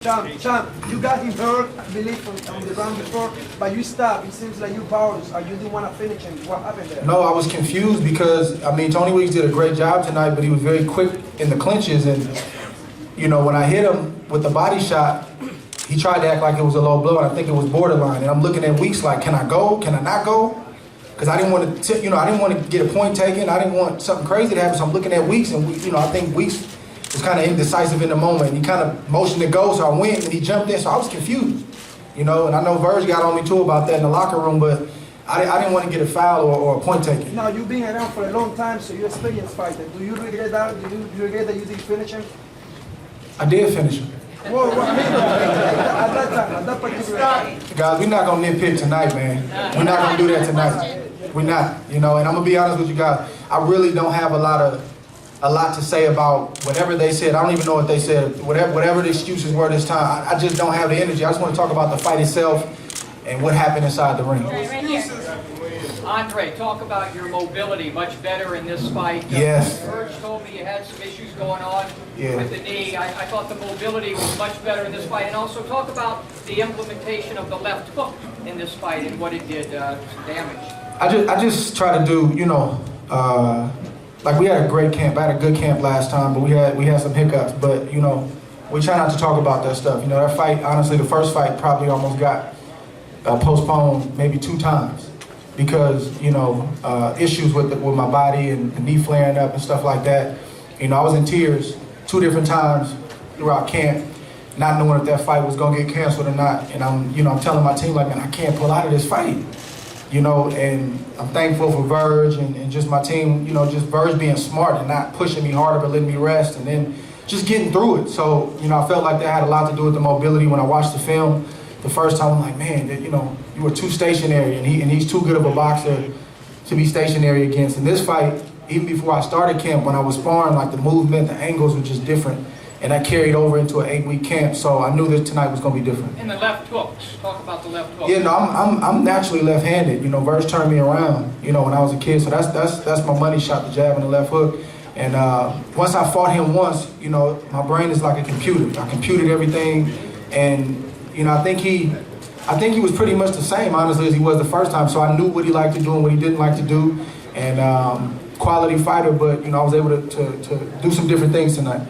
Champ, you got him hurt, I believe, on the round before, but you stopped. It seems like you powerless, or you didn't want to finish him. What happened there? No, I was confused because, I mean, Tony Weeks did a great job tonight, but he was very quick in the clinches. And, you know, when I hit him with the body shot, he tried to act like it was a low blow, and I think it was borderline. And I'm looking at Weeks like, can I go? Can I not go? Because I didn't want to, I didn't want to get a point taken. I didn't want something crazy to happen. So I'm looking at Weeks, and, I think Weeks was kind of indecisive in the moment. He kind of motioned to go, so I went, and he jumped in, so I was confused, and I know Verge got on me too about that in the locker room, but I didn't want to get a foul or a point taken. Now, you've been around for a long time, so you're experienced fighter. Do you regret that? Do you regret that you didn't finish him? I did finish him. Well, I mean, at that time, at that particular time. Guys, we're not going to nitpick tonight, man. We're not going to do that tonight. We're not, and I'm going to be honest with you guys. I really don't have a lot to say about whatever they said. I don't even know what they said. Whatever the excuses were this time, I just don't have the energy. I just want to talk about the fight itself and what happened inside the ring. Right here. Andre, talk about your mobility, much better in this fight. Yes. Verge told me you had some issues going on Yeah. with the knee. I thought the mobility was much better in this fight. And also talk about the implementation of the left hook in this fight and what it did damage. I just try to do, like we had a great camp. I had a good camp last time, but we had some hiccups. But we try not to talk about that stuff. That fight, honestly, the first fight probably almost got postponed maybe 2 times because issues with my body and the knee flaring up and stuff like that. I was in tears 2 different times throughout camp, not knowing if that fight was gonna get canceled or not. And I'm telling my team, like, man, I can't pull out of this fight. And I'm thankful for Verge and just my team, just Verge being smart and not pushing me harder but letting me rest and then just getting through it. So, I felt like that had a lot to do with the mobility. When I watched the film the first time, I'm like, man, you were too stationary and he's too good of a boxer to be stationary against. In this fight, even before I started camp, when I was sparring, like the movement, the angles were just different. And that carried over into an 8-week camp, so I knew that tonight was going to be different. And the left hooks. Talk about the left hook. Yeah, no, I'm naturally left-handed. Verge turned me around, when I was a kid. So that's my money shot, the jab and the left hook. And once I fought him once, my brain is like a computer. I computed everything, and I think he was pretty much the same, honestly, as he was the first time. So I knew what he liked to do and what he didn't like to do, and quality fighter. But I was able to do some different things tonight.